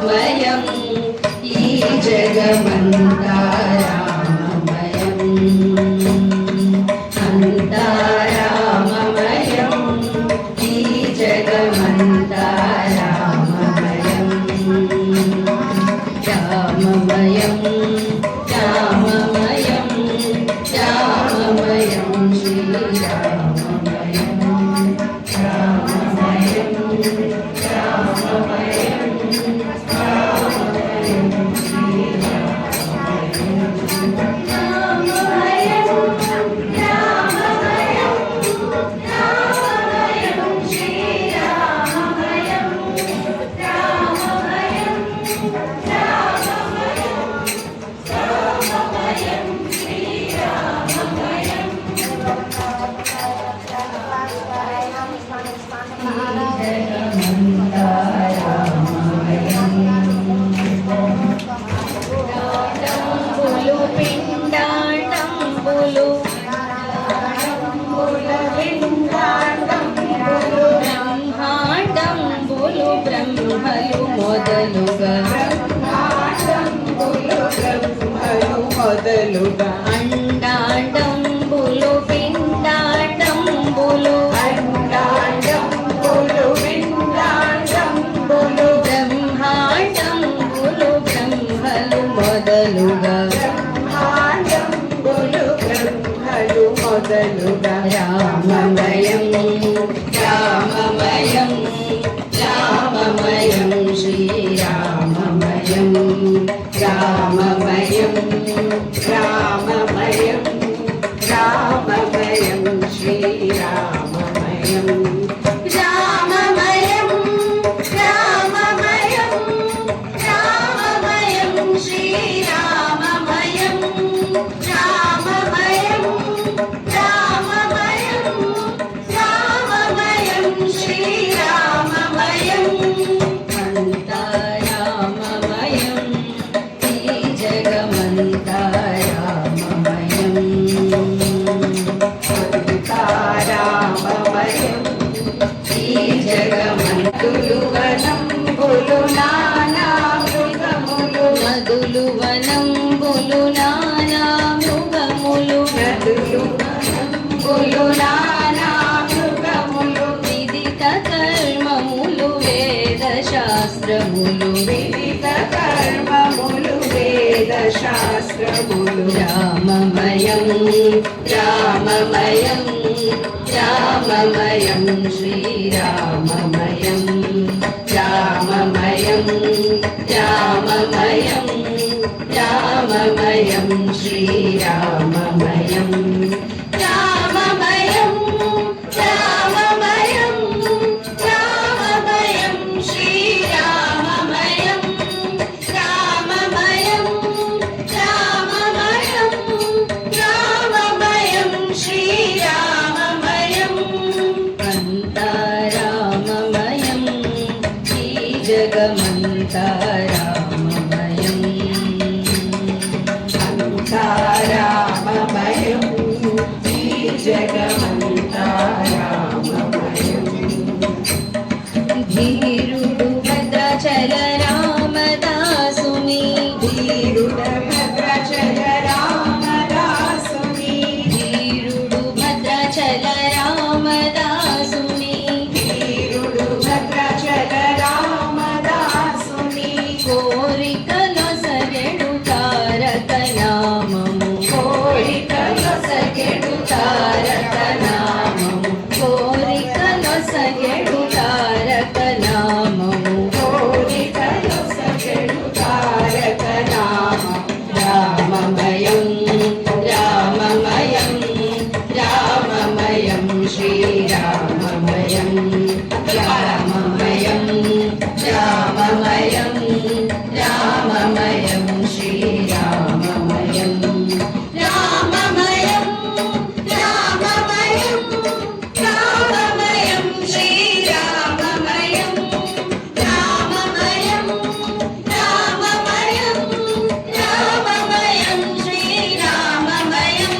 మయం ఈ జగమంతా రామమయం అంతా రామమయం ఈ జగమంతా రామమయం రామమయం రామమయం రామమయం శ్రీరామమయం రామమయం రామమయం మొదలుగా అండాండంబులు పిండాండంబులు అండాండంబులు పిండాండంబులు బ్రహ్మాండంబులు బ్రహ్మలు మొదలుగా బ్రహ్మాండంబులు బ్రహ్మలు మొదలుగా రామమయం రామమయం రామమయం శ్రీరామమయం రామమయం రామమయం రామమయం శ్రీరామమయం రామమయం రామమయం రామమయం శ్రీరామమయం రామమయం రామమయం రామమయం శ్రీరామమయం అంతా రామమయం ఈ జగమంతా రామమయం అంతా రామమయం ఈ జగమంతులు వనంబులు నానా మృగములు నదులు వనంబులు నానా మృగములు నదులు వనంబులు నానా మృగములు విదిత కర్మములు వేద శాస్త్రములు విదిత కర్మములు వేద శాస్త్రములు రామమయం రామమయం రామమయం శ్రీరామమయం రామమయం రామమయం రామమయం శ్రీరామమయం రామమయం రామమయం రామమయం శ్రీరామమయం రామమయం రామమయం రామమయం శ్రీరామమయం అంతా రామమయం ఈ జగమంతా రామమయం అంతా రామమయం ఈ జగమంతా రామమయం ధీరుడు భద్రాచల రామదాసుని ధీరుడ భద్రాచల రామదాసుని ధీరుడు భద్రాచల రామదాసుని ధీరుడు భద్రాచల రామదాసుని రామమయం రామమయం రామమయం శ్రీరామమయం రామమయం రామమయం రామమయం శ్రీరామమయం రామమయం రామమయం రామమయం శ్రీరామమయం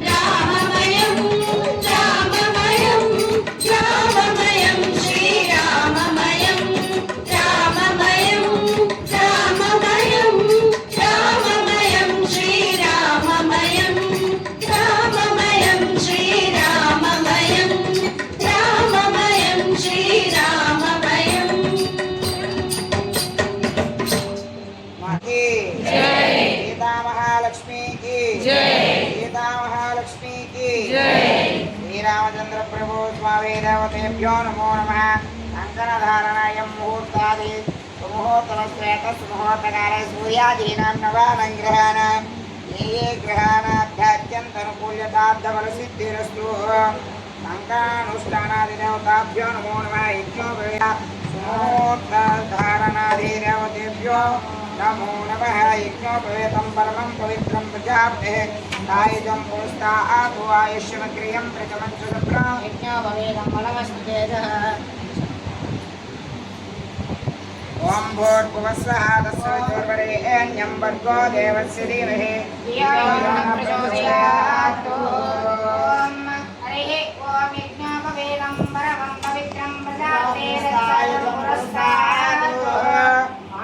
రామమయం రామమయం రామమయం శ్రీరామమయం రామమయం రామమయం రామమయం శ్రీరామమయం రామమయం శ్రీరామమయం రామమయం శ్రీరామమయం की जय सीता महालक्ष्मी की जय सीता महालक्ष्मी की जय श्री रामचंद्र प्रभु स्वामी देवतेभ्यो नमो नमः कंकणधारणायं मुहूर्तादि सुमुहूर्तमस्वेतसुमुहूर्तकाले सूर्यादीनां नवानां ग्रहाणां ये ग्रहाणाध्यात्यन्तनुकूल्यताब्धफलसिद्धिरस्तु कंकणानुष्ठानादिदेवताभ्यो नमो नमः यज्ञोपवीता सुमुहूर्तधारणादिदेवतेभ्यो नमो नमः यज्ञोपवेतं परमं पवित्रं प्रजापतेः कायजं पुरस्तात् आयुष्यमग्रियं प्रजमञ्चुदप्रा यज्ञोपवेतं फलमस्तु तेजः ॐ भूर्भुवस्सः तस्य वितुर्वरेण्यं भर्गो देवस्य धीमहि धियो यो नः प्रचोदयात् हरिः ॐ यज्ञोपवेतं परमं पवित्रं प्रजापतेः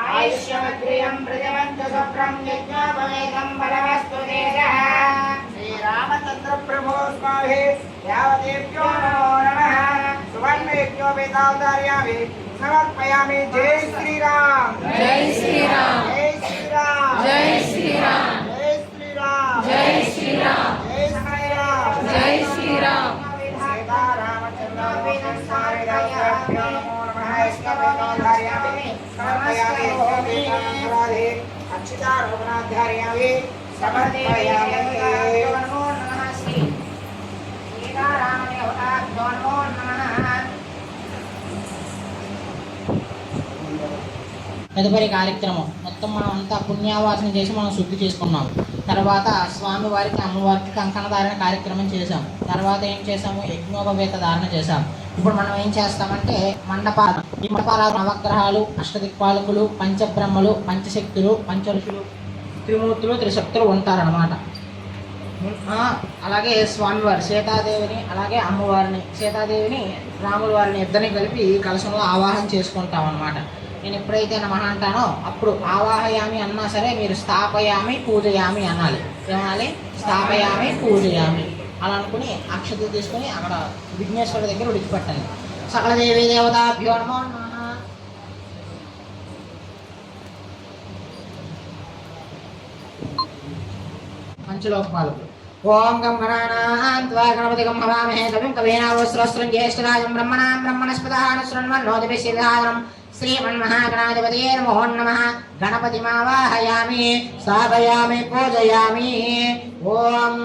आयुष्यमग्रियं प्रजमञ्चुदप्रा यज्ञोपवेतं फलमस्तु तेजः श्रीरामचंद्र प्रभु स्वामी देवतेभ्यो नमो नमः सुवर्ण यज्ञोपवेतावतारयामि समर्पयामि जय श्री राम जय श्री राम जय श्री राम जय श्री राम जय श्री राम जय श्री राम जय श्री राम जय श्री राम सीता रामचंद्र स्वामी देवतेभ्यो नमो नमः यज्ञोपवेतावतारयामि समर्पयामि यज्ञोपवेतावतारयामि अक्षितारोपणाध्यारयामि समर्पयामि नमो नमः श्री सीता रामदेवताभ्यो नमो नमः తదుపరి కార్యక్రమం మొత్తం మనం అంతా పుణ్యావాసన చేసి మనం శుద్ధి చేసుకున్నాం. తర్వాత స్వామివారికి అమ్మవారికి కంకణ ధారణ కార్యక్రమం చేశాం. తర్వాత ఏం చేసాము, యజ్ఞోపవేత ధారణ చేశాం. ఇప్పుడు మనం ఏం చేస్తామంటే మండపాలు. ఈ మండపాల నవగ్రహాలు, అష్టదిక్పాలకులు, పంచబ్రహ్మలు, పంచశక్తులు, పంచఋషులు, త్రిమూర్తులు, త్రిశక్తులు ఉంటారన్నమాట. అలాగే స్వామివారి సీతాదేవిని, అలాగే అమ్మవారిని, సీతాదేవిని రాముల వారిని ఇద్దరిని కలిపి కలశంలో ఆవాహన చేసుకుంటాం అన్నమాట. నేను ఎప్పుడైతే నమః అంటానో అప్పుడు ఆవాహయామి అన్నా సరే మీరు స్థాపయామి పూజయామి అనాలి. ఏమనాలి? స్థాపయామి పూజయామి అలా అనుకుని అక్షతలు తీసుకొని అక్కడ విఘ్నేశ్వరుడి దగ్గర విడిచిపెట్టాలి. సకల దేవీ దేవతాభ్యో నమో నమః. పంచలోకపాలకులు. ఓం గం గణానాం త్వా గణపతిగం హవామహే కవిం కవీనావస్త్రస్త్రం జ్యేష్ఠరాజం బ్రహ్మణాం బ్రహ్మణస్పదానుశృణ్వన్నోతిభిశ్రీధారం श्रीमन्महागणाधिपतये नमो नमः. गणपतिमावाहयामि स्थापयामि पूजयामि. ओम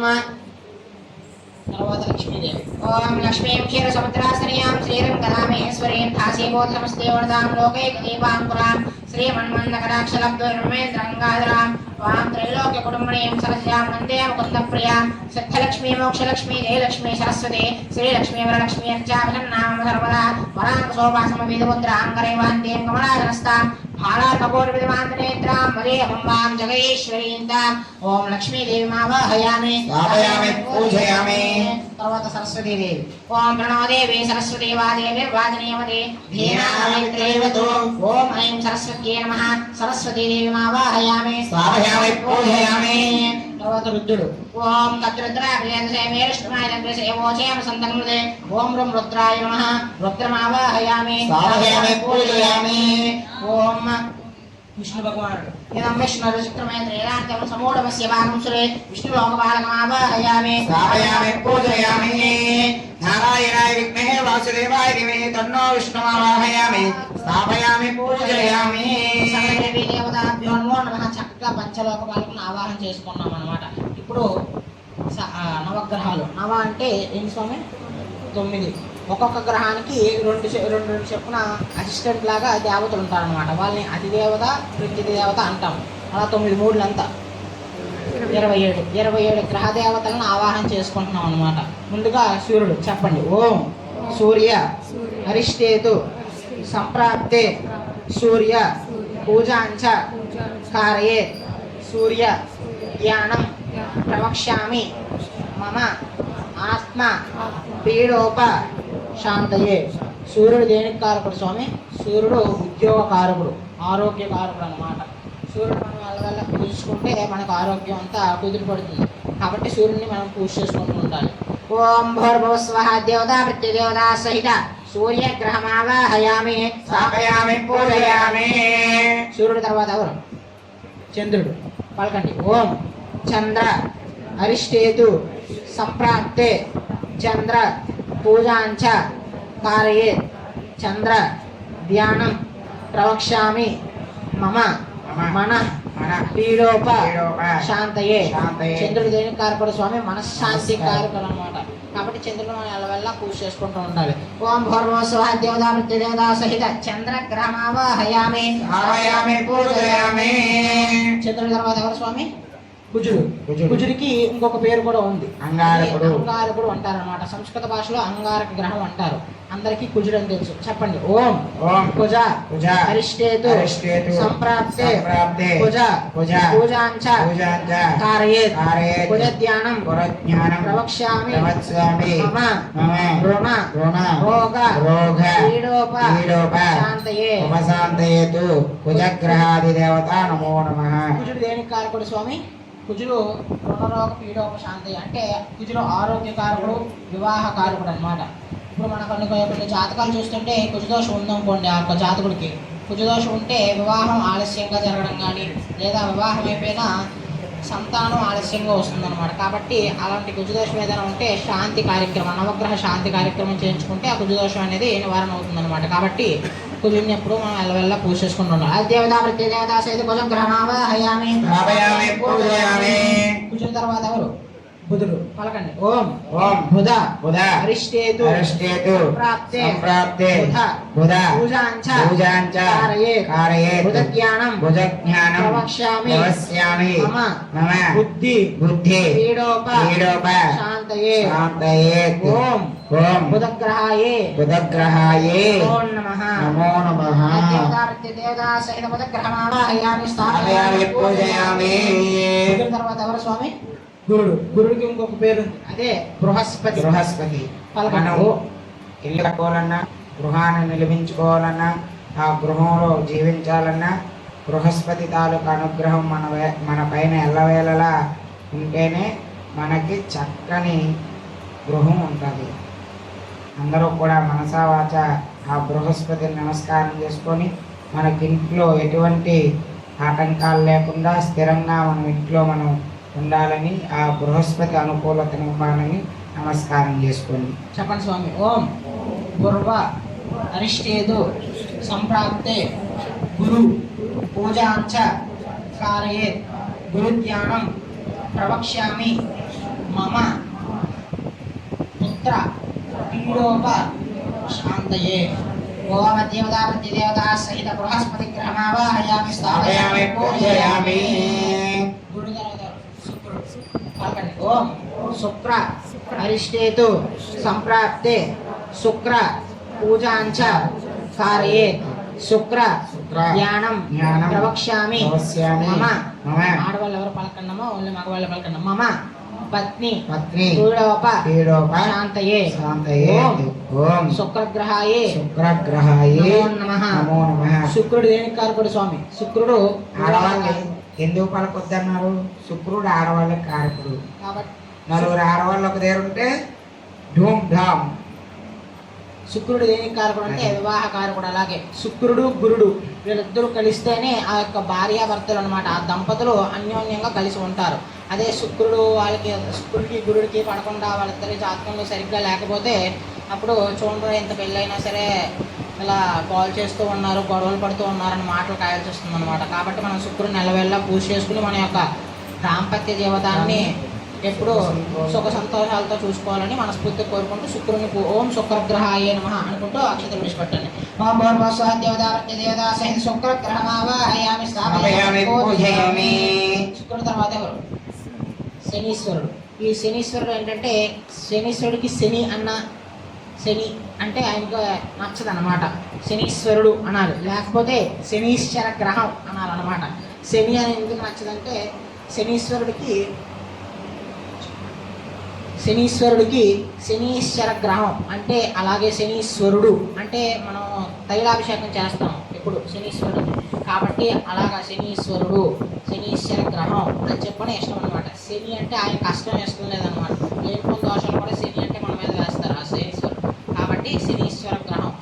తర్వాత లక్ష్మీదేవి. ఓం లక్ష్మీం క్షీరసముద్రాశ్రయాం శ్రీరంగరామేశ్వరీం దాసీభూతనమస్తేవర్ధాం లోకైకదీపాంకురాం శ్రీమన్మందకటాక్షలబ్ధుర్మేంద్రంగాధరాం त्वां त्रैलोक्यकुटुम्बणीं सरस्यां वन्दे मुकुन्दप्रियां सिद्धलक्ष्मी मोक्षलक्ष्मी जयलक्ष्मी सरस्वती श्रीलक्ष्मी वरलक्ष्मी अर्चाभिषन्नाम सर्वदा वराङ्गसोपासमविधमुद्राङ्गरैवान्तीं कमलाधनस्तां भालाकपोटविधमान्तनेत्रां मदेहं वां जगदीश्वरीं ताम् ॐ लक्ष्मीदेवीमावाहयामि स्थापयामि पूजयामि. తర్వాత సరస్వతీదేవి. ఓం ప్రణో దేవి సరస్వతి వాదేవి వాజనీయమతే ధీనామిత్రేవతు. ఓం ఐం సరస్వత్యై నమః. సరస్వతీదేవి మావాహయామి స్థాపయామి పూజయామి. తర్వాత రుద్రుడు. ఓం తద్రుద్రాభిషేమేష్మాయగ్రసేవోచేమ సంతన్మృతే ఓం రుం రుద్రాయ నమః. రుద్రమావాహయామి స్థాపయామి పూజయామి. ఓం విష్ణు భగవానుడు. ఇదం విష్ణురుచిత్రమేంద్రేరాంతం సమూఢమస్య భాగం సురే విష్ణులోకపాలకమావాహయామి స్థాపయామి పూజయామి. నారాయణాయ విద్మహే వాసుదేవాయ ధీమహి తన్నో విష్ణుమావాహయామి. స్థాపయామి పూజయామి. సకలదేవీ దేవతాభ్యో నమో నమః. చక్కగా పంచలోకపాలకులను ఆవాహన చేసుకున్నాం అన్నమాట. ఇప్పుడు నవగ్రహాలు. నవ అంటే ఏంటి స్వామి? 9. ఒక్కొక్క గ్రహానికి రెండు చెప్పున అసిస్టెంట్ లాగా దేవతలు ఉంటారనమాట. వాళ్ళని అతిదేవత ప్రతిదేవత అంటాం. అలా 9 మూడులంతా 27 గ్రహ దేవతలను ఆవాహన చేసుకుంటున్నాం అనమాట. ముందుగా సూర్యుడు చెప్పండి. ఓం సూర్య అరిష్టేతు సంప్రాప్తే సూర్య పూజాంచ కారయే సూర్య ధ్యానం ప్రవక్ష్యామి మమ ఆత్మ పీడోప శాంతయే. సూర్యుడు దేనికి కారకుడు స్వామి? సూర్యుడు ఉద్యోగ కారకుడు, ఆరోగ్య కారకుడు అనమాట. సూర్యుడు మనం వల్ల పూజించుకుంటే మనకు ఆరోగ్యం అంతా కుదిరిపడుతుంది. కాబట్టి సూర్యుడిని మనం పూజ చేసుకుంటూ ఉండాలి. ఓం భూర్భువస్వః దేవతా ప్రత్యదేవతా సహిత సూర్యగ్రహమావాహయామి స్థాపయామి పూజయామి. సూర్యుడు తర్వాత ఎవరు? చంద్రుడు. పలకండి. ఓం చంద్ర అరిష్టేతు సంప్రాప్తే చంద్ర పూజాంచ కారయే చంద్ర ధ్యానం ప్రవక్ష్యామి మమ మనః పీడోప శాంతయే. చంద్రుడు దేనికి కారకుడు స్వామి? మనశ్శాంతి కారకుడు అనమాట. కాబట్టి చంద్రుడు మనం ఎల్లవెల్లా పూజ చేసుకుంటూ ఉండాలి. ఓం భూర్భువస్వః దేవతా ప్రత్యదేవతా సహిత చంద్రగ్రహమావాహయామి పూజయామి. చంద్రుడి తర్వాత ఎవరు స్వామి? కుజుడు. కుజుడికి ఇంకొక పేరు కూడా ఉంది, అంగారకుడు అంటారనమాట. సంస్కృత భాషలో అంగారక గ్రహం అంటారు. అందరికీ కుజుడు అని తెలుసు. చెప్పండి. ఓం కుజ అరిష్టేతు సంప్రాప్తే కుజ పూజాంచ కారయే కుజ ధ్యానం ప్రవక్ష్యామి మమ రుణ రోగ పీడోప శాంతయే ఉపశాంతయేతు కుజగ్రహాది దేవత నమో నమః. కుజుడు దేనికి కారకుడు స్వామి? కుజుడు రుణరోగ పీడోపశాంతి అంటే కుజుడు ఆరోగ్యకారకుడు, వివాహకారకుడు అనమాట. ఇప్పుడు మనకు కొన్ని జాతకాలు చూస్తుంటే కుజదోషం ఉందనుకోండి, ఆ యొక్క జాతకుడికి కుజదోషం ఉంటే వివాహం ఆలస్యంగా జరగడం కానీ, లేదా వివాహం అయిపోయినా సంతానం ఆలస్యంగా వస్తుందన్నమాట. కాబట్టి అలాంటి కుజదోషం ఏదైనా ఉంటే శాంతి కార్యక్రమం, నవగ్రహ శాంతి కార్యక్రమం చేయించుకుంటే ఆ కుజదోషం అనేది నివారణ అవుతుందన్నమాట. కాబట్టి కుజుడిని ఎప్పుడు మనం ఎల్లవెల్లా పూజ చేసుకుంటున్నాం. అది దేవతా ప్రత్యదేవతా సహిత కుజం గ్రహమావాహయామి పూజయామి. కుజుల తర్వాత ఎవరు? బుధుడు. పలకండి. ఓం బుధ అరిష్టేతు సంప్రాప్తే బుధ పూజాంచ కారయే బుధ జ్ఞానం ప్రవక్ష్యామి మమ బుద్ధి పీడోప శాంతయే. ఓం బుధగ్రహాయే నమో నమః. దేవతా సహిత బుధగ్రహమావాహయామి స్థాపయామి పూజయామి. బుధుడి తర్వాత ఎవరు స్వామి? గురుడికి ఇంకొక పేరు ఉంది, అదే బృహస్పతి. మనం ఇల్లు కట్టుకోవాలన్నా, గృహాన్ని నిర్మించుకోవాలన్నా, ఆ గృహంలో జీవించాలన్నా బృహస్పతి తాలూకు అనుగ్రహం మన పైన ఎల్లవేళలా ఉంటేనే మనకి చక్కని గృహం ఉంటుంది. అందరూ కూడా మనసా వాచ ఆ బృహస్పతిని నమస్కారం చేసుకొని మనకింట్లో ఎటువంటి ఆటంకాలు లేకుండా స్థిరంగా మనం ఇంట్లో మనం ఉండాలని, ఆ బృహస్పతి అనుకూలతను ఇవ్వాలని నమస్కారం చేసుకోండి. చెప్పండి స్వామి. ఓం గుర్వ అరిష్టేదు సంప్రాప్తే గురు పూజాంచ కారయే గురు ధ్యానం ప్రవక్ష్యామి మమ పుత్ర పీడోప శాంతయే. ఓం దేవతా ప్రతిదేవతా సహిత బృహస్పతి గ్రహమావాహయామి స్థాపయామి పూజయామి. గురు ఓం శుక్ర అరిష్టేతు సంప్రాప్తే శుక్ర పూజాంచ కారయే శుక్ర ధ్యానం ప్రవక్ష్యామి మమ. ఆడవాళ్ళు ఎవరు పలకన్నామో ఓన్లీ మగవాళ్ళు పలకన్నా. మమ పత్ని పీడోప శాంతయే. ఓం శుక్రగ్రహాయే నమో నమః. శుక్రుడు దేనికి కారకుడు స్వామి? శుక్రుడు ఆడవాళ్ళు ఎందుకు పలకొద్దన్నారు? శుక్రుడు ఆడవాళ్ళకి కారకుడు. నలుగురు ఆడవాళ్ళు ఒక దగ్గర ఉంటే ధూమ్ ధామ్. శుక్రుడు దేనికి కారకుడు అంటే వివాహ కారకుడు. అలాగే శుక్రుడు గురుడు వీళ్ళిద్దరూ కలిస్తేనే ఆ యొక్క భార్యాభర్తలు అనమాట, ఆ దంపతులు అన్యోన్యంగా కలిసి ఉంటారు. అదే శుక్రుడికి గురుడికి పడకుండా వాళ్ళిద్దరి జాతకంలో సరిగ్గా లేకపోతే అప్పుడు చూడండి ఎంత పెళ్ళైనా సరే ఇలా కాల్ చేస్తూ ఉన్నారు, గొడవలు పడుతూ ఉన్నారని మాటలు కాయాల్సి వస్తుంది అనమాట. కాబట్టి మనం శుక్రుడిని నెలవేళ్ళ పూజ చేసుకుని మన యొక్క దాంపత్య జీవితాన్ని ఎప్పుడు సుఖ సంతోషాలతో చూసుకోవాలని మనస్ఫూర్తిగా కోరుకుంటూ శుక్రుని ఓం శుక్రగ్రహాయ నమః అనుకుంటూ అక్షతలు విడిచిపెట్టండి. ఓం భూర్భువస్సః దేవతా సహిత శుక్రగ్రహమావాహయామి స్థాపయామి పూజయామి. శుక్రుడి తర్వాత ఎవరు? శనీశ్వరుడు. ఈ శనీశ్వరుడు ఏంటంటే శనీశ్వరుడికి శని అంటే ఆయనకు నచ్చదన్నమాట. శనీశ్వరుడు అనాలి, లేకపోతే శనీశ్వర గ్రహం అనాలన్నమాట. శని అని ఎందుకు నచ్చదంటే శనీశ్వరుడికి శనీశ్వర గ్రహం అంటే, అలాగే శనీశ్వరుడు అంటే మనం తైలాభిషేకం చేస్తాం ఎప్పుడు శనీశ్వరుడు కాబట్టి అలాగా శనీశ్వరుడు శనీశ్వర గ్రహం అని చెప్పని ఇష్టం అనమాట. శని అంటే ఆయన కష్టం ఇష్టం లేదనమాట. లేనిపోయిన దోషాలు కూడా శని అంటే మన మీద వేస్తారు ఆ శనీశ్వరుడు. కాబట్టి శనీశ్వర గ్రహం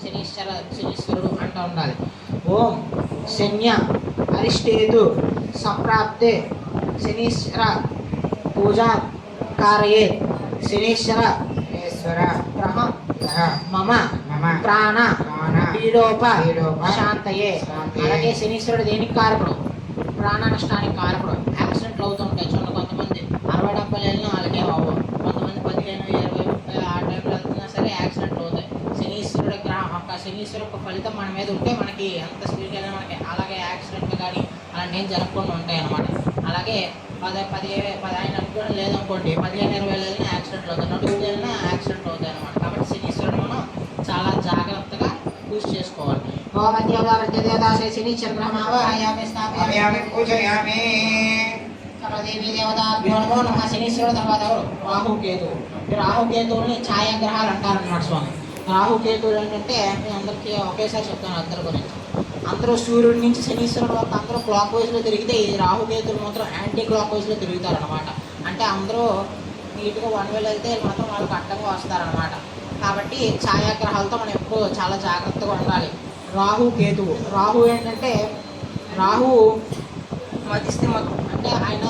శనీశ్వరుడు అంటూ ఉండాలి. ఓం శన్య అరిష్టేతు సంప్రాప్తే శనీశ్వర పూజా కారయే శనీశ్వర గ్రహం మమ ప్రాణ పీడోప శాంతయే. అలాగే శనీశ్వరుడు దేనికి కారకుడు? ప్రాణ నష్టానికి కారకుడు. యాక్సిడెంట్లు అవుతూ ఉంటాయి. కొంతమంది 60-70 వెళ్ళినా వాళ్ళకే అవ్వవు. కొంతమంది 15-20 ఆ టైంలో వెళ్తున్నా సరే యాక్సిడెంట్లు అవుతాయి. శనీశ్వరుడు గ్రహం శనీశ్వరుడు ఒక ఫలితం మన మీద ఉంటే మనకి అంత స్పీడ్గా మనకి అలాగే యాక్సిడెంట్లు కానీ అలాంటి ఏం జరగకుండా ఉంటాయి అన్నమాట. అలాగే 10 ఆయన అనుకోవడం లేదనుకోండి 15-20 వెళ్ళినా యాక్సిడెంట్లు అవుతాయి. 40 వెళ్ళినా యాక్సిడెంట్లు అవుతాయి అన్నమాట. కాబట్టి శనీశ్వరుడు మనం చాలా జాగ్రత్తగా యూజ్ చేసుకోవాలి. శనీశ్వర గ్రహమావాహయామి స్థాపయామి పూజయామి. సర్వదేవీ దేవతాభ్యో నమో నమః. శనీశ్వరుడు తర్వాత రాహుకేతువు. ఈ రాహుకేతువుని ఛాయాగ్రహాలు అంటారన్నమాట స్వామి. రాహుకేతువులు ఏంటంటే నేను అందరికీ ఒకేసారి చెప్తాను అందరి గురించి. అందరూ సూర్యుడి నుంచి శనీశ్వరుడు వరకు అందరూ క్లాక్ వైజ్లో తిరిగితే ఈ రాహుకేతువులు మాత్రం యాంటీ క్లాక్ వైజ్లో తిరుగుతారనమాట. అంటే అందరూ నీట్గా 1 way వెళ్తే మాత్రం వాళ్ళకి అడ్డంగా వస్తారనమాట. కాబట్టి ఛాయాగ్రహాలతో మనం ఎప్పుడూ చాలా జాగ్రత్తగా ఉండాలి. రాహుకేతువు. రాహు ఏంటంటే మతిస్థిమత్తు అంటే ఆయన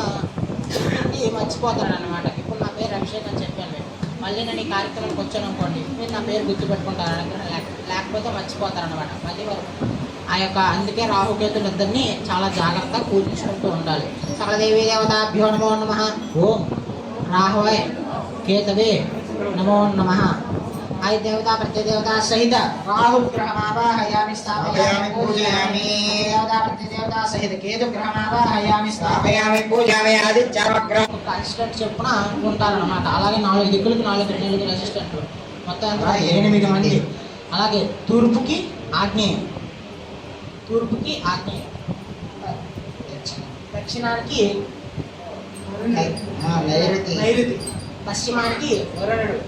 మర్చిపోతాడు అనమాట. ఇప్పుడు నా పేరు అభిషేక్ అని చెప్పాను. మళ్ళీ నేను ఈ కార్యక్రమానికి వచ్చాను అనుకోండి, మీరు నా పేరు గుర్తుపెట్టుకుంటారు లేకపోతే మర్చిపోతారనమాట. మళ్ళీ ఆ యొక్క అందుకే రాహుకేతులు ఇద్దరిని చాలా జాగ్రత్తగా పూజించుకుంటూ ఉండాలి. సకలదేవీ దేవతాభ్యో నమో నమః. ఓం రాహవే కేతవే నమో నమః. आई देवता प्रत्यदेवता सहित राहु ग्रहमावाहयामि स्थापयामि पूजयामि. देवता प्रत्यदेवता सहित केतु ग्रहमावाहयाమి స్థాపయామి పూజయామి. ఆదిత్య గ్రహం అసిస్టెంట్ చెప్పున ఉంటారన్నమాట. అలాగే 4 దిక్కులకు 4 అసిస్టెంట్లు, మొత్తం 8 మంది. అలాగే తూర్పుకి ఆగ్నేయం, దక్షిణానికి నైరుతి, పశ్చిమానికి వరుణుడు,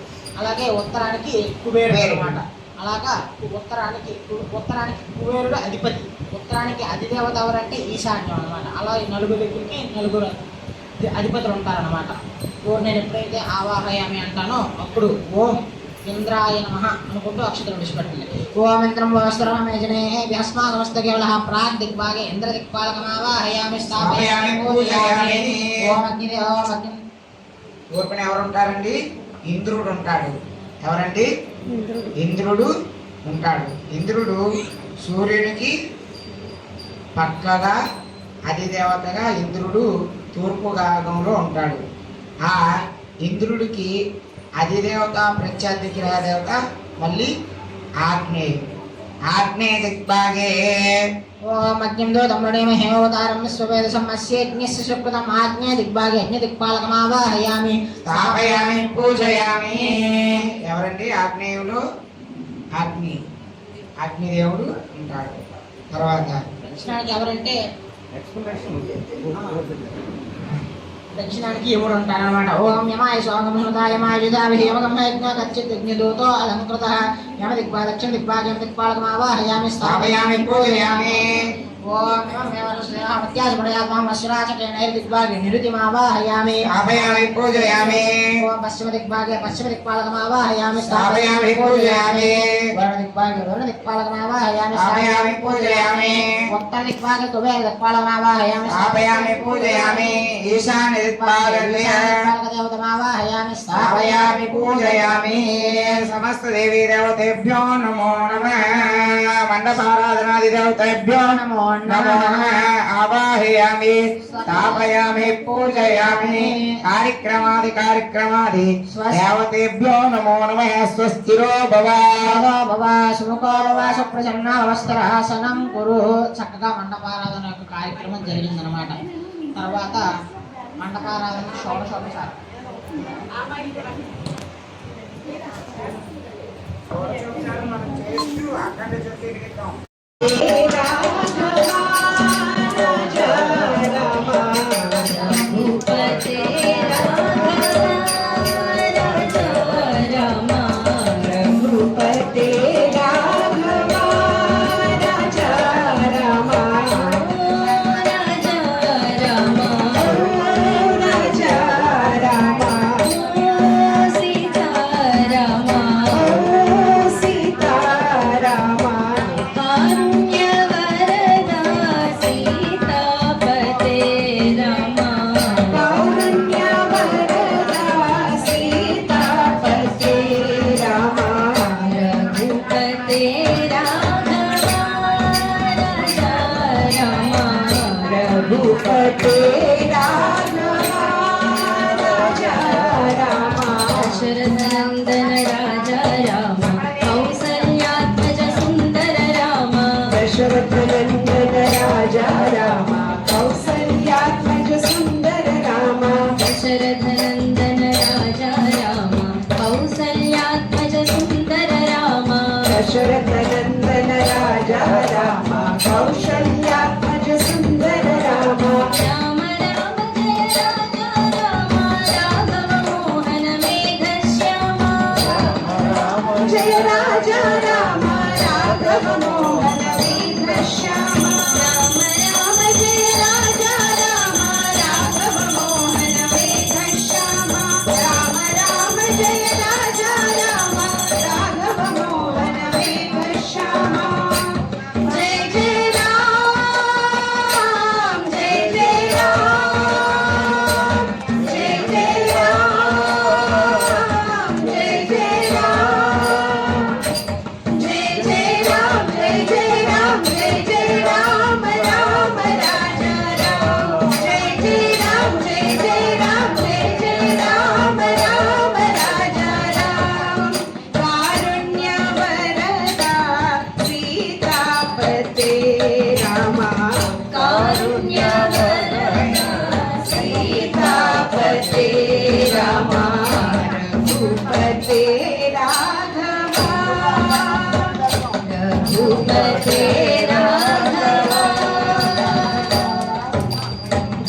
అలాగే ఉత్తరానికి కుబేరుడు అనమాట. అలాగా ఉత్తరానికి కుబేరుడు అధిపతి. ఉత్తరానికి అధిదేవత ఎవరంటే ఈశాన్యం అనమాట. అలా 4 దిక్కులకి 4 అధిపతులు ఉంటారనమాట. నేను ఎప్పుడైతే ఆవాహయామి అంటానో అప్పుడు ఓం ఇంద్రాయ నమః అనుకుంటూ అక్షతలు విడిచిపెట్టండి. ఓం ఇంద్రం వస్త్రమేజనే భస్మాగమస్త కేవలః ప్రాగ్ దిగ్భాగే ఇంద్ర దిక్పాలకమావాహయామి స్థాపయామి పూజయామి. ఓం అగ్ని తూర్పున ఎవరు ఉంటారండి? ఇంద్రుడు ఉంటాడు. ఎవరండి? ఇంద్రుడు ఉంటాడు. ఇంద్రుడు సూర్యునికి పక్కగా అధిదేవతగా ఇంద్రుడు తూర్పు భాగంలో ఉంటాడు. ఆ ఇంద్రుడికి అధిదేవత ప్రత్యధిగ్రహ దేవత మళ్ళీ ఆగ్నేయ దిగ్భాగే. ఓం అగ్నిం దోతమ్రణేమ హేమవతారం స్వవేదసం అస్యేజ్ఞస్య సుకృతం ఆగ్నేయ దిగ్భాగే అగ్ని దిక్పాలకమావాహయామి స్థాపయామి పూజయామి. ఎవరండి? ఆగ్నేయులు అగ్నిదేవుడు ఉంటాడు. తర్వాత దక్షిణానికి ఎవరంటే దక్షిణానికి యముడు ఉంటారనమాట. ఓం యమాయ స్వాగం హృదయమాయ యుధాభిమగమయజ్ఞ కచ్చిజ్ఞదూతో అలంకృతః యమ దిగ్భా దక్షిణ దిగ్భాగం దిక్పాలకమావాహయామి స్థాపయామి పూజయామి. ఓం దిగ్భాగే నిరుతిమావాహయామి స్థాపయామి పూజయామి. ఓం పశ్చిమ దిగ్భాగే పశ్చిమ దిక్పాలకమావాహయామి స్థాపయామి పూజయామి. వరుణ దిగ్భాగే వరుణ దిక్పాలకమావాహయామి స్థాపయామి పూజయామి. ఉత్తర దిగ్భాగే కుబేర దిక్పాలకమావాహయామి స్థాపయామి పూజయామి. ఈశాన్య దిగ్భాగే దేవతమావాహయామి స్థాపయామి పూజయామి. సమస్త దేవీ దేవతేభ్యో నమో నమః. మండపారాధనాది దేవతేభ్యో నమో नमो नमः आवाहयामि स्थापयामि पूजयामि कार्यक्रमादि देवतेभ्यो नमो नमः स्वस्तिरो भव సుముఖో భవ సుప్రసన్న వస్త్రాసనం కురు. చక్కగా మండపారాధన యొక్క కార్యక్రమం జరిగిందనమాట. తర్వాత మండపారాధన షోడశోపచారం. మనం చేస్తూ అఖండ జ్యోతి వెలిగిద్దాం. दशरथनंदन राजा राम कौसल्यात्मज सुंदर राम दशरथनंदन राजा राम कौसल्यात्मज सुंदर राम दशरथनंदन राजा राम कौसल्यात्मज सुंदर राम दशरथनंदन राजा राम कौशल्यात्मज सुंदर राम राम राम जय राजा राम राघव मोहन मेघ श्यामा जय राजा राम राघव मोहन मेघ श्याम राम राम जय राजा राम राघव मोहन मेघ श्यामा राम राम जय राजा राम राघव मोहन मेघ श्याम जय जय राम जय जय राम जय जय राम जय जय राम जय जय राम जय जय राम जय जय राम राम राजा राम जय जय राम जय जय राम जय जय राम राम राजा राम कारुण्य वरदा सीतापते राम कारुण्य वरदा सीतापते राम रघुपते राघवा रघुपते राघवा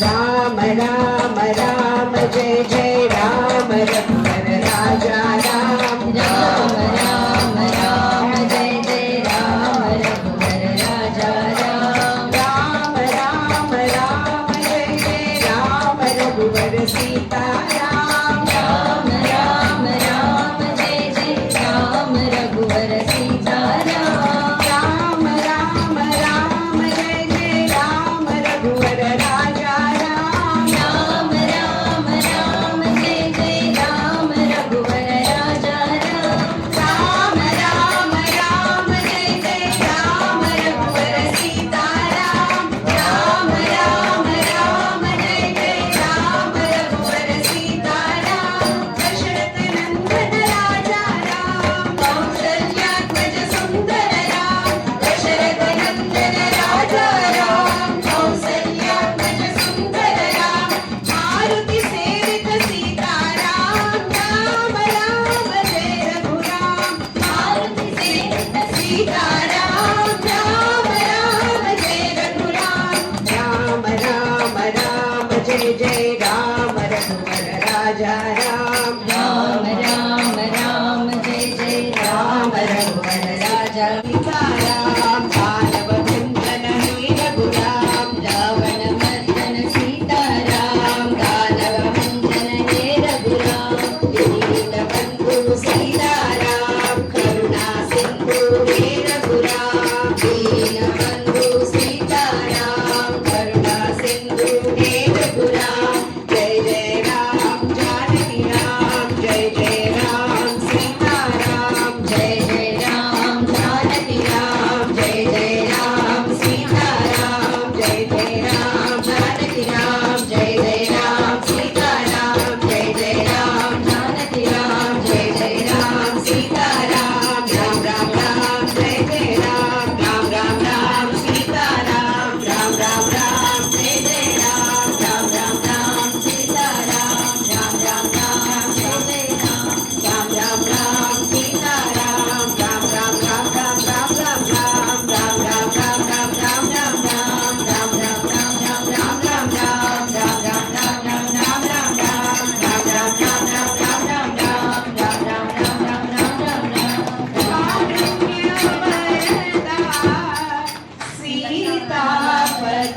राम राम राम जय जय राम रघुवर राजा राम राम राम राम जय जय राम रघुवर राजा राम राम राम राम जय जय राम रघुवर सीता राम राम राम राम जय जय राम रघुवर सीता राम राम राम राम जय जय राम रघुवर राजा राम राम राम राम जय जय राम रघुवर राजा राम राम राम राम जय जय राम रघुवर सीता राम राम राम राम जय जय राम रघुवर सीता राम दशरथ नंदन राजा राम कौशल्यात्मज सुंदर राम दशरथ नंदन राजा राम कौशल्यात्मज सुंदर राम मारुति सेवित सीता राम राम राम जय रघुराम मारुति सेवित सीता राम राम राम जय रघुराम राम राम राम जय जय राम रघुवर राजा राम राम राम राम जय जय राम रघुवर राजा सीता राम दानव भंजन हे रघुराम रावण मर्दन सीता राम दानव भंजन हे रघुराम दीन बंधु सीता राम करुणा सिंधु हे रघुराम दीन बंधु सीता राम करुणा सिंधु हे रघुराम जय जय राम जानकी राम जय जय राम सीता राम जय जय राम जानकी राम जय जय राम सीता राम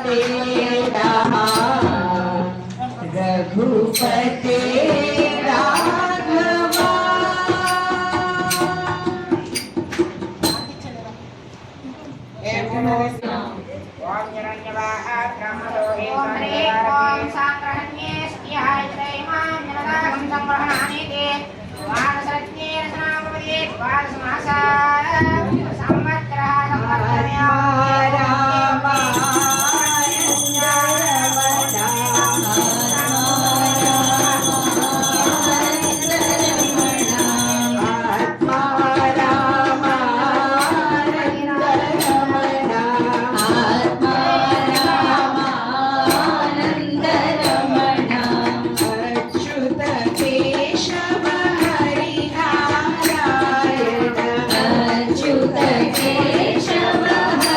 रहा रघुपते राघवा ओम ह्रीं ओम साग्रहण्ये स्त्रियाय त्रयमां जनदागं संग्रहणानि ते द्वादशरत्ने रचनापदे द्वादशमासा संवत्सरः संवत्सरया अच्युत केशव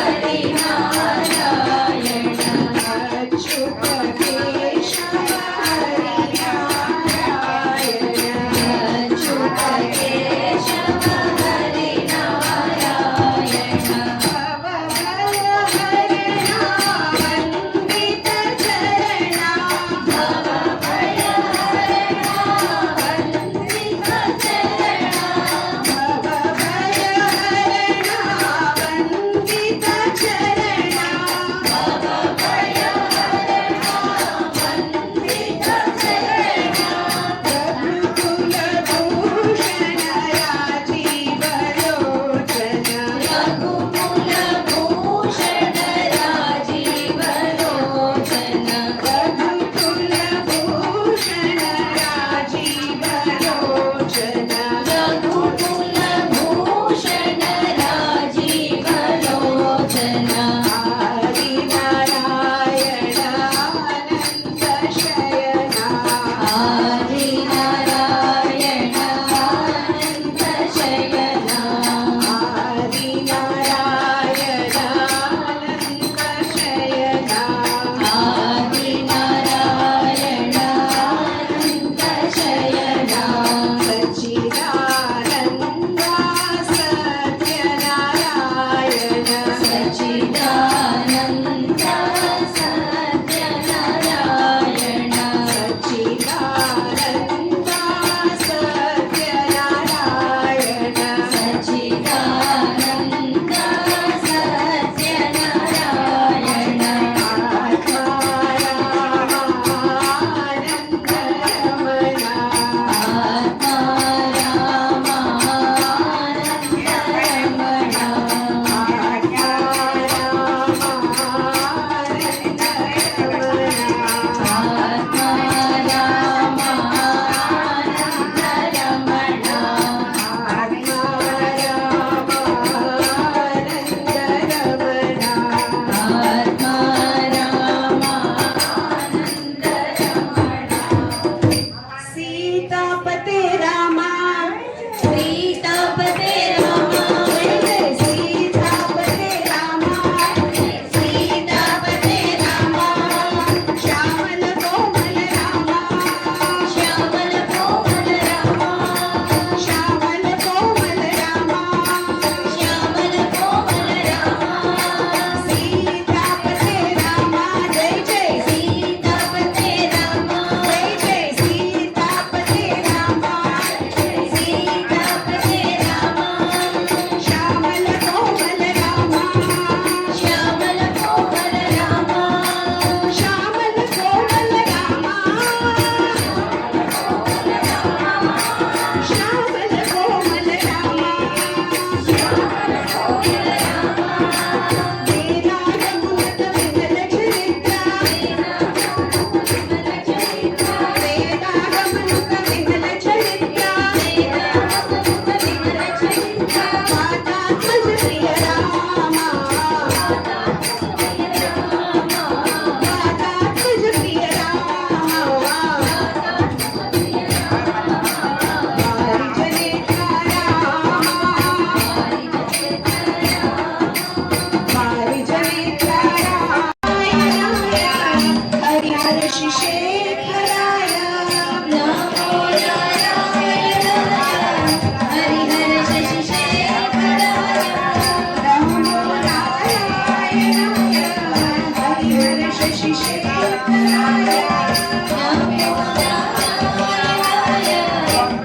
शशिशेखराय नमो नारायणाय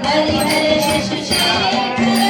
हरिहर शशिशेखराय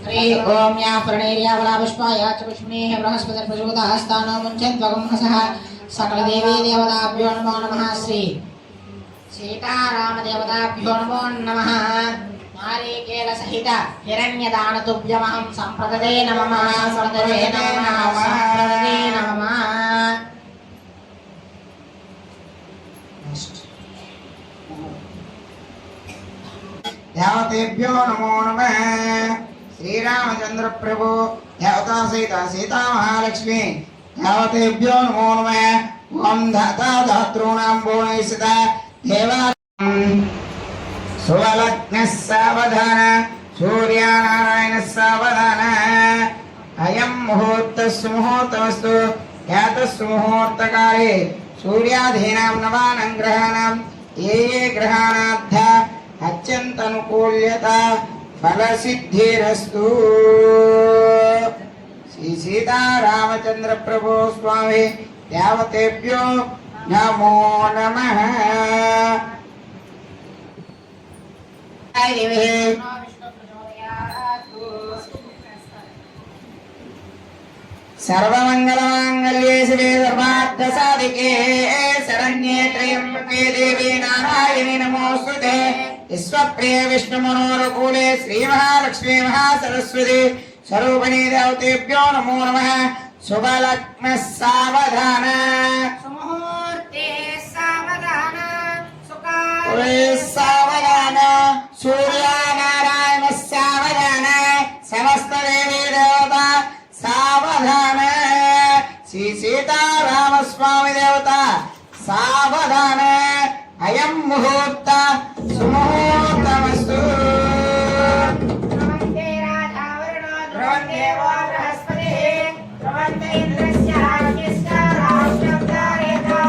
हरि ओम या प्रणेर्या वला पुष्पाय च पुष्पनेः बृहस्पतिर् प्रचोदयास्तानो मुञ्चद्वगं हसः सकल देवी देवताभ्यो नमो नमः श्री सीतारामदेवताभ्यो नमो नमः नारिकेल सहित हिरण्यदानतुभ्यमहं सम्प्रददे नमः सम्प्रददे नमः सम्प्रददे नमः। देवतेभ्यो नमो नमः। श्रीरामचंद्र प्रभु देवता सीता महालक्ष्मी देवतेभ्यो नमो नमः। ओम धाता धातॄणां भुवनेश्वरा देवा सुवलग्नः सावधान सूर्यनारायणः सावधान अयं मुहूर्तः सुमुहूर्तमस्तु यातः मुहूर्तकाले सूर्याधीनां नवानां ग्रहाणां ये ग्रहाणाद्ध अत्यंत अनुकूल्यता फलसिद्धिरस्तु। श्री सीतारामचंद्र प्रभु स्वामी देवतेभ्यो नमो नमः। सर्वमंगलमांगल्ये शिवे सर्वार्थसाधिके शरण्ये त्र्यंबके देवी नारायणी नमोस्तुते। विश्वप्रिय विष्णुमनोरकूले श्रीमहालक्ष्मी महासरस्वती स्वरूपिणी देवतेभ्यो नमो नमः। शुभलग्न सावधान सुमुहूर्ते सावधान सुकाले सावधान सूर्यनारायण सावधान समस्त देवी देवता सावधान। श्री सीताराम स्वामी देवता सावधान अयं मुहूर्त सुमुहूर्तमस्तु। ध्रुवन्ते राजावरणो ध्रुवन्ते वो बृहस्पतिः ध्रुवन्ते इन्द्रस्य राज्ञस्य राष्ट्रं धारयता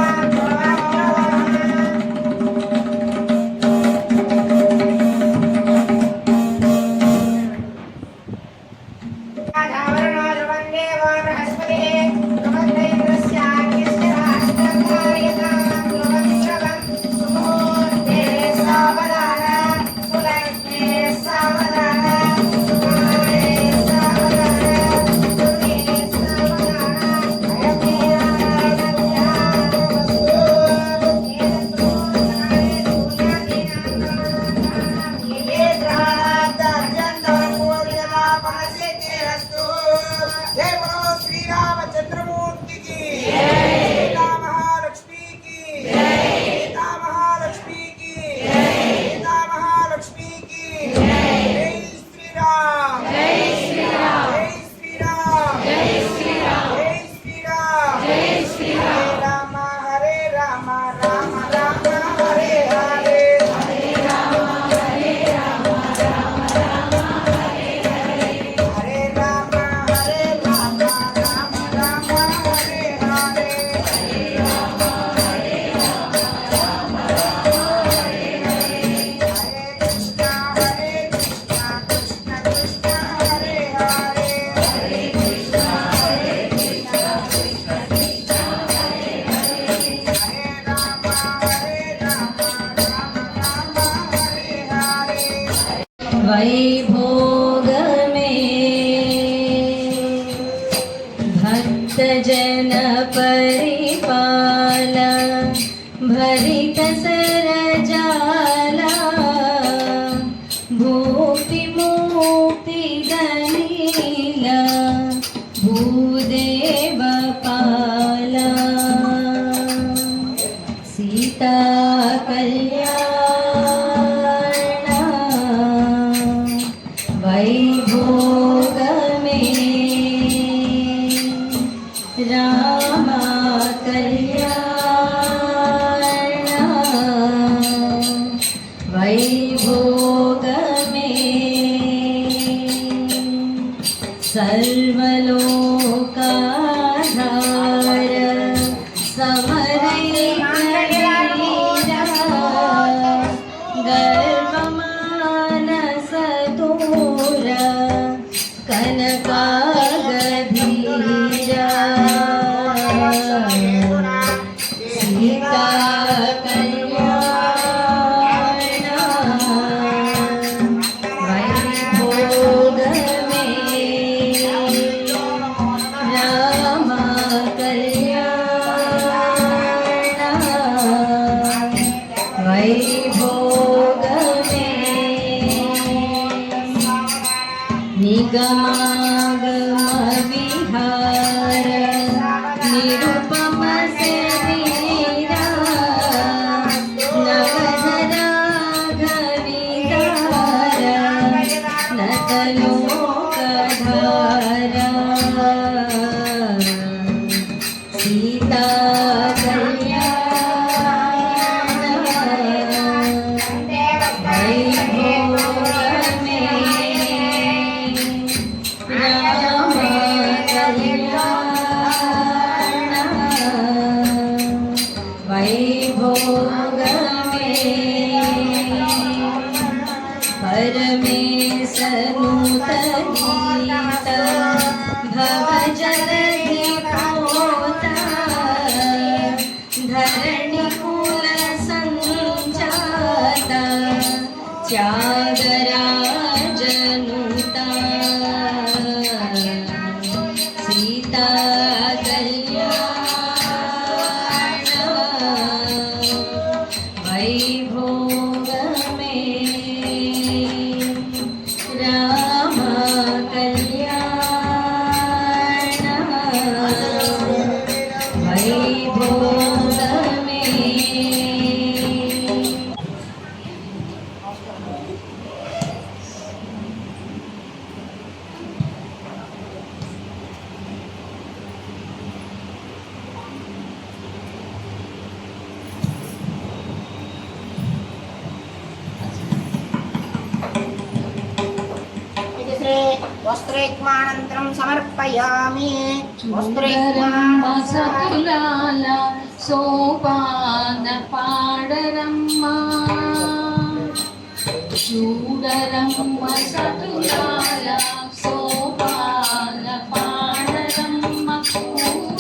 राजावरणो ध्रुवन्ते वो बृहस्पतिः ध्रुवन्ते इन्द्रस्य राज्ञस्य राष्ट्रं धारयता ध्रुवं सुमुहूर्ते सावधान वैभोग में भक्तजन परिपाल भरित सरजाला भूपि मुक्ति दलीला भूदेव पाला सीता कल्याण वैभोग में रामा कल्याण वैभोग में सर्वलोकाधार गर्वमानसदूरा कनकागधीरा सीता कल्याण वैभोग में रामा कल्याण वैभोग में निगमागम विहार निरुपम शरीरा नवधरा घविदार नतलोकधारा सीता कल्याण वैभोग में राम कल्याण वैभोग में परमेशनुत गीत भव जगति पोता धरणि कुल संजाता त्यागराजनुता सीता कल्याण वैभोग में राम कल्याण वैभोग में वस्त्रेक्मानन्तरं समर्पयामि సతులాల సోపాన పాడరమ్మ చూడరమ్మ సతులాల సోపాన పాడరమ్మ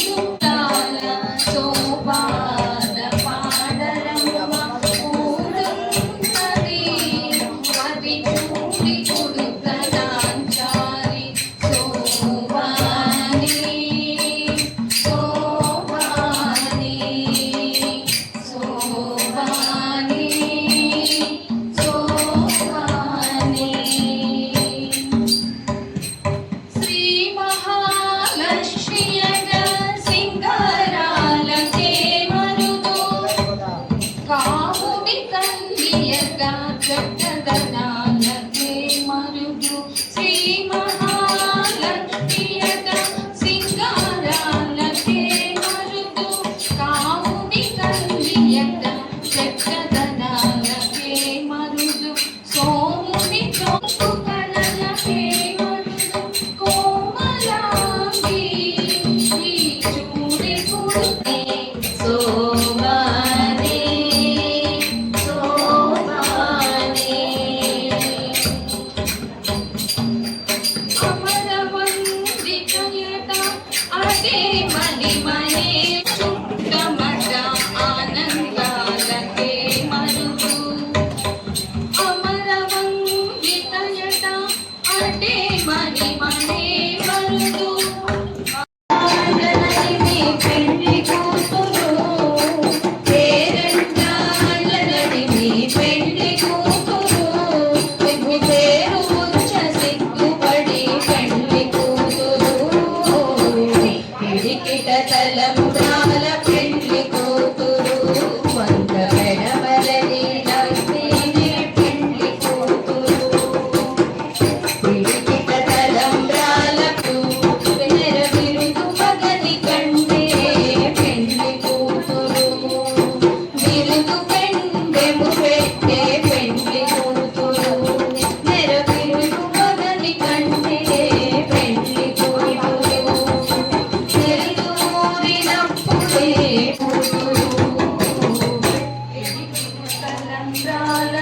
చూడాల సోపాన పాడరమ్మ ఊరున్నది అది చూడి కొడుకనాంచారి శోభాని శోభాని శోభాని శోభాని శ్రీ మహాలక్ష్మియగ సింగారాలకే మరుదు కాముడి కన్యగా జగదనాల కంటే మని మనే మరుదు ఆడలని పెళ్లి కూతురు పేరంటాళ్ళని పెళ్లి కూతురు విభు పేరు ముచ్చ సిగ్గుపడి పెళ్లి కూతురు పిడికిట తలంబ్రాల పెళ్లి కూతురు వంద పెడమలని నవ్వేనే పెళ్లి కూతురు పిడికిట తలంబ్రాలకు నెరవిరుదు మగని కంటే పెళ్లి కూతురు విరుదు పెండెము పెట్టే పెళ్లి కూతురు నెరవిరుదు మగని కంటే పెళ్లి కూతురు తెరిదు ఊరినప్పుడే కూతురు తలంబ్రాల